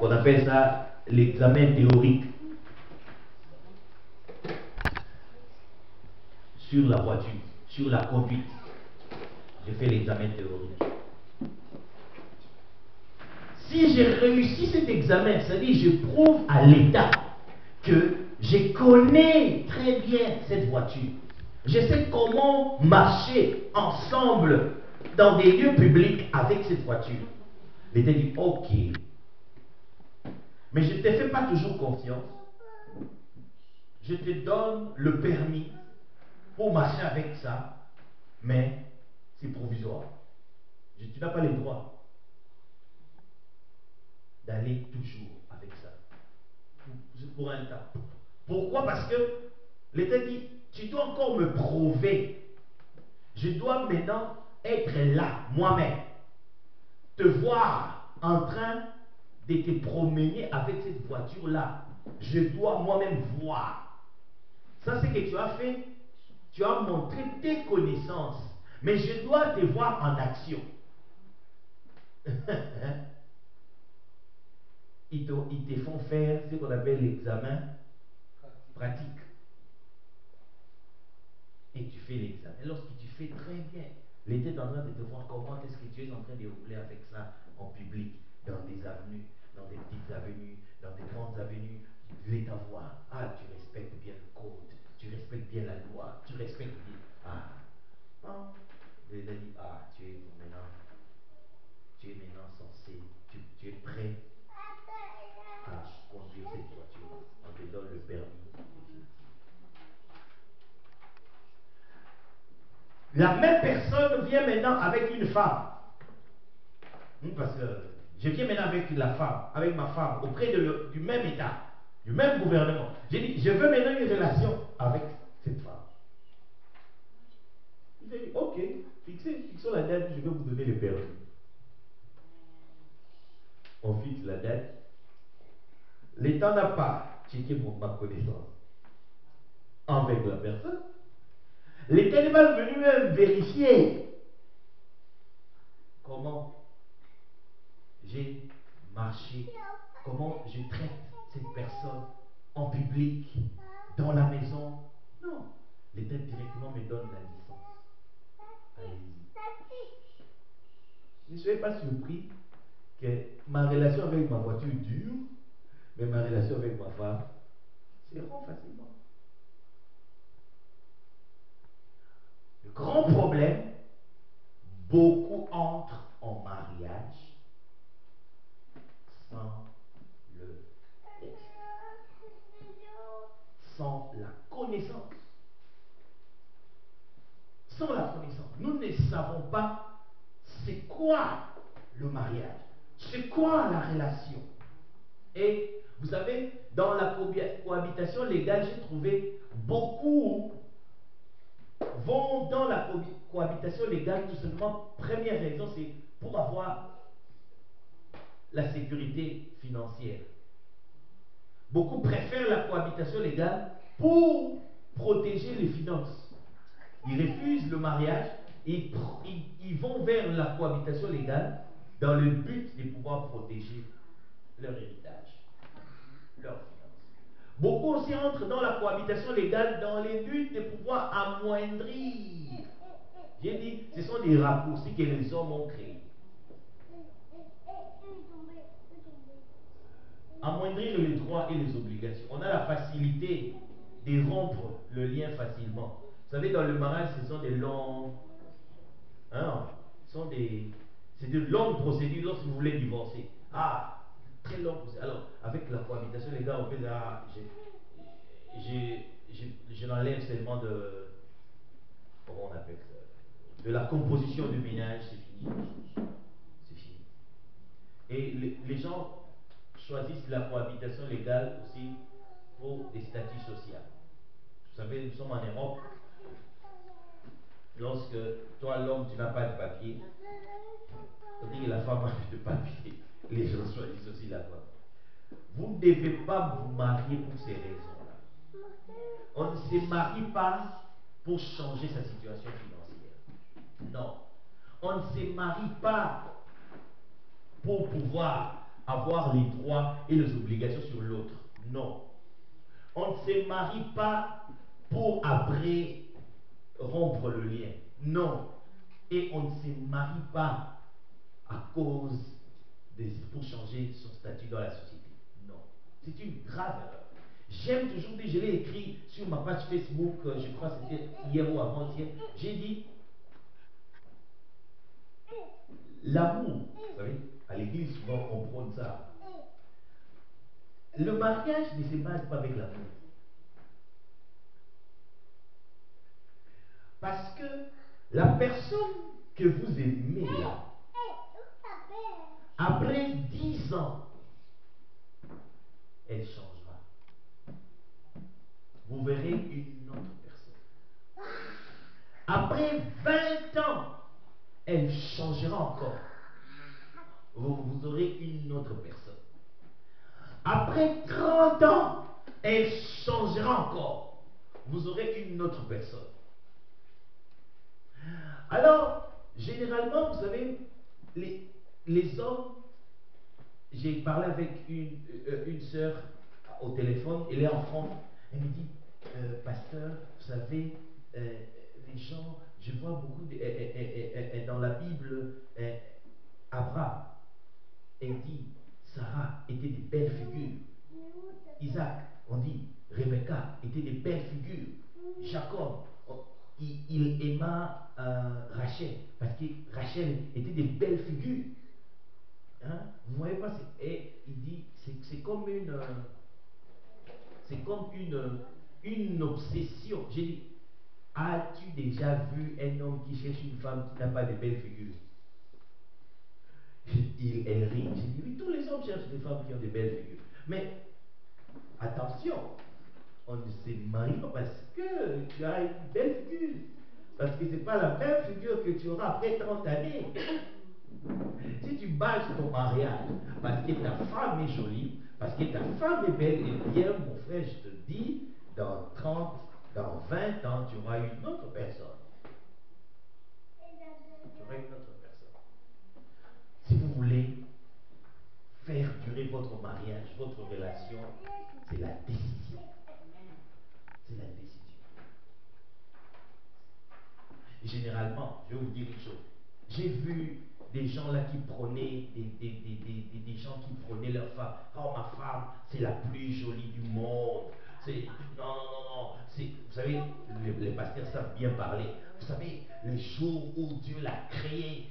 On appelle ça l'examen théorique sur la voiture, sur la conduite. J'ai fait l'examen théorique. Si j'ai réussi cet examen, c'est-à-dire je prouve à l'État que je connais très bien cette voiture. Je sais comment marcher ensemble dans des lieux publics avec cette voiture. L'État dit, ok, mais je ne te fais pas toujours confiance. Je te donne le permis pour marcher avec ça, mais c'est provisoire. Tu n'as pas le droit d'aller toujours avec ça. Pour un temps. Pourquoi? Parce que l'État dit, tu dois encore me prouver. Je dois maintenant être là, moi-même. Te voir en train de te promener avec cette voiture-là. Je dois moi-même voir. Ça, c'est que tu as fait. Tu as montré tes connaissances. Mais je dois te voir en action. Ils te font faire ce qu'on appelle l'examen pratique. Et tu fais l'examen. Lorsque tu fais très bien, l'État est en train de te voir comment est-ce que tu es en train de rouler avec ça en public, dans des avenues, dans des petites avenues, dans des grandes avenues. L'État voit, ah, tu respectes bien le code, tu respectes bien la loi, tu respectes bien. Ah, l'État dit, ah, tu es maintenant censé, tu es prêt à conduire cette voiture. On te donne le permis. La même personne vient maintenant avec une femme. Parce que je viens maintenant avec la femme, avec ma femme, auprès du même État, du même gouvernement. J'ai dit, je veux maintenant une relation avec cette femme. Il a dit, ok, fixons la date, je vais vous donner le permis. On fixe la date. L'État n'a pas checké ma connaissance avec la personne. L'État n'est pas venu même vérifier comment j'ai marché, comment je traite cette personne en public, dans la maison. Non. L'État directement me donne la licence. Allez-y. Ne soyez pas surpris que ma relation avec ma voiture dure, mais ma relation avec ma femme se rend facilement. Le grand problème, beaucoup entrent en mariage sans le texte, sans la connaissance. Sans la connaissance. Nous ne savons pas c'est quoi le mariage, c'est quoi la relation. Et vous savez, dans la cohabitation légale, j'ai trouvé beaucoup vont dans la cohabitation légale tout simplement. Première raison, c'est pour avoir la sécurité financière. Beaucoup préfèrent la cohabitation légale pour protéger les finances. Ils refusent le mariage et ils vont vers la cohabitation légale dans le but de pouvoir protéger leur héritage, leurs finances. Beaucoup aussi entrent dans la cohabitation légale dans le but de pouvoir amoindrir. J'ai dit, ce sont des raccourcis que les hommes ont créés. Amoindrir les droits et les obligations. On a la facilité de rompre le lien facilement. Vous savez, dans le mariage, ce sont des longs... c'est de longues procédures lorsque vous voulez divorcer. Ah, très longues procédures. Alors, avec la cohabitation, les gars, on fait là, je l'enlève seulement de... Comment on appelle ça? De la composition du ménage, c'est fini. C'est fini. Et les gens choisissent la cohabitation légale aussi pour des statuts sociaux. Vous savez, nous sommes en Europe. Lorsque toi, l'homme, tu n'as pas de papier, on dit que la femme a plus de papier. Les gens choisissent aussi la femme. Vous ne devez pas vous marier pour ces raisons-là. On ne se marie pas pour changer sa situation financière. Non. On ne se marie pas pour pouvoir avoir les droits et les obligations sur l'autre. Non. On ne se marie pas pour après rompre le lien. Non. Et on ne se marie pas à cause pour changer son statut dans la société. Non. C'est une grave erreur. J'aime toujours dire, je l'ai écrit sur ma page Facebook, je crois que c'était hier ou avant-hier, j'ai dit, l'amour, vous savez, à l'église souvent on prône ça. Le mariage ne se base pas avec l'amour. Parce que la personne que vous aimez là, après 10 ans, elle changera. Vous verrez une autre personne. Après 20 ans, elle changera encore. Vous aurez une autre personne. Après 30 ans, elle changera encore. Vous aurez une autre personne. Alors, généralement, vous savez, les hommes, j'ai parlé avec une sœur au téléphone, elle est en France, elle me dit, pasteur, vous savez, les gens, je vois beaucoup dans la Bible, Abraham, elle dit, Sarah était des belles figures. Isaac, on dit, Rebecca était des belles figures. Jacob, il aima Rachel, parce que Rachel était des belles figures. Hein? Vous ne voyez pas, et il dit, c'est comme une obsession. J'ai dit, as-tu déjà vu un homme qui cherche une femme qui n'a pas de belles figures? Elle rit. J'ai dit, oui, tous les hommes cherchent des femmes qui ont de belles figures. Mais attention, on ne se marie pas parce que tu as une belle figure. Parce que ce n'est pas la même figure que tu auras après 30 années. Si tu bases ton mariage parce que ta femme est jolie, parce que ta femme est belle, et bien, mon frère, je te dis, dans 30, dans 20 ans, tu auras une autre personne. Tu auras une autre personne. Si vous voulez faire durer votre mariage, votre relation, c'est la décision. C'est la décision. Généralement, je vais vous dire une chose. J'ai vu des gens là qui prenaient, des gens qui prenaient leur femme. Oh, ma femme, c'est la plus jolie du monde. Non, non, non, non. Vous savez, les pasteurs savent bien parler. Vous savez, le jour où Dieu l'a créé,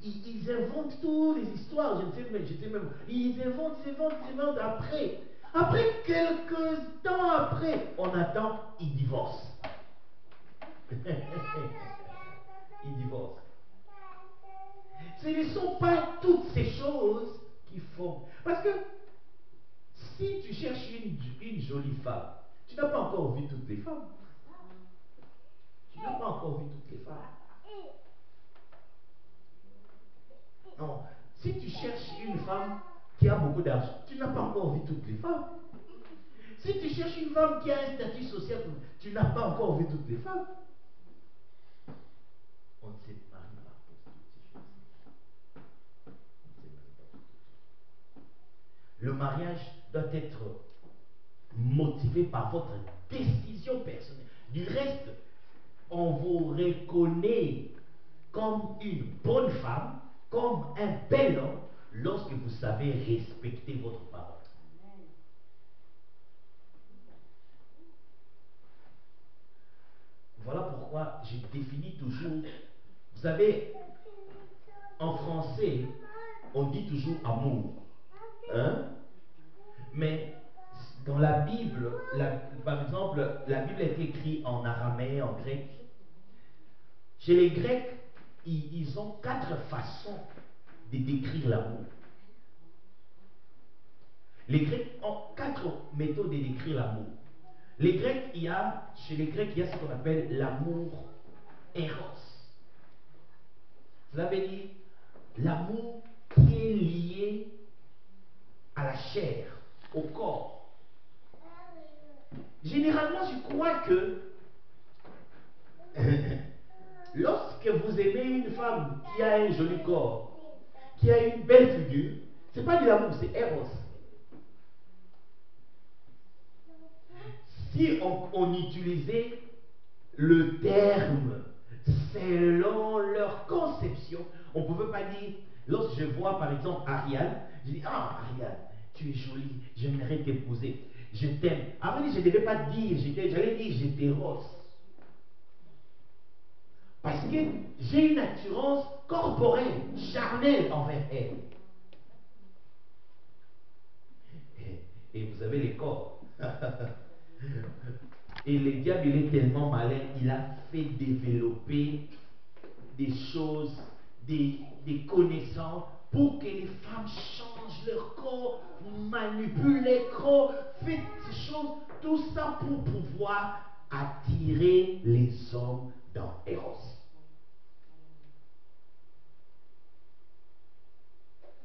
ils inventent toutes les histoires. Je sais même, ils inventent. Après quelques temps après, on attend, ils divorcent. Ils divorcent. Ce ne sont pas toutes ces choses qui font. Parce que si tu cherches une jolie femme, tu n'as pas encore vu toutes les femmes. Tu n'as pas encore vu toutes les femmes. Non. Si tu cherches une femme qui a beaucoup d'argent, tu n'as pas encore vu toutes les femmes. Si tu cherches une femme qui a un statut social, tu n'as pas encore vu toutes les femmes. On ne sait pas. Le mariage doit être motivé par votre décision personnelle. Du reste, on vous reconnaît comme une bonne femme, comme un bel homme, lorsque vous savez respecter votre parole. Voilà pourquoi je définis toujours. Vous savez, en français, on dit toujours amour. Hein? Mais dans la Bible, par exemple, la Bible est écrite en araméen, en grec. Chez les Grecs, ils ont 4 façons de décrire l'amour. Les Grecs ont 4 méthodes de décrire l'amour. Chez les Grecs, il y a ce qu'on appelle l'amour éros. Cela veut dire l'amour qui est lié à la chair, au corps. Généralement, je crois que lorsque vous aimez une femme qui a un joli corps, qui a une belle figure, C'est pas de l'amour, c'est Eros. Si on utilisait le terme selon leur conception, on ne pouvait pas dire, lorsque je vois par exemple Ariane, je dis, ah Ariane, tu es jolie, j'aimerais t'épouser, je t'aime. Avant, je ne devais pas dire, j'allais dire, je t'éros. Parce que j'ai une attirance corporelle, charnelle envers elle. Et vous avez les corps. Et le diable, il est tellement malin, il a fait développer des choses, des connaissances pour que les femmes changent leur corps, manipulent les corps, faites ces choses, tout ça pour pouvoir attirer les hommes dans Eros.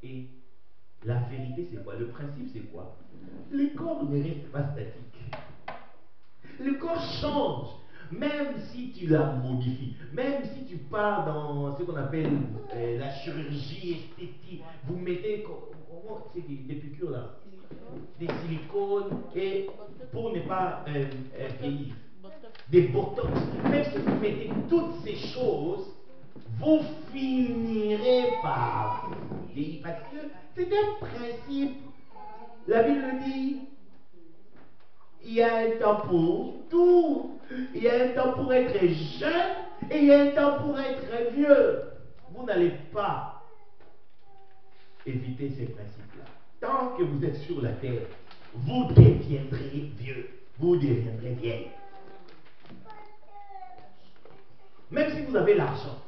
Et la vérité, c'est quoi? Le principe, c'est quoi? Le corps ne reste pas statique. Le corps change. Même si tu la modifies, même si tu pars dans ce qu'on appelle la chirurgie esthétique, vous mettez c'est des piqûres là, des silicones, et pour ne pas vieillir, des botox. Même si vous mettez toutes ces choses, vous finirez par vieillir parce que c'est un principe. La Bible le dit. Il y a un temps pour tout. Il y a un temps pour être jeune et il y a un temps pour être vieux. Vous n'allez pas éviter ces principes-là. Tant que vous êtes sur la terre, vous deviendrez vieux. Vous deviendrez vieille. Même si vous avez l'argent,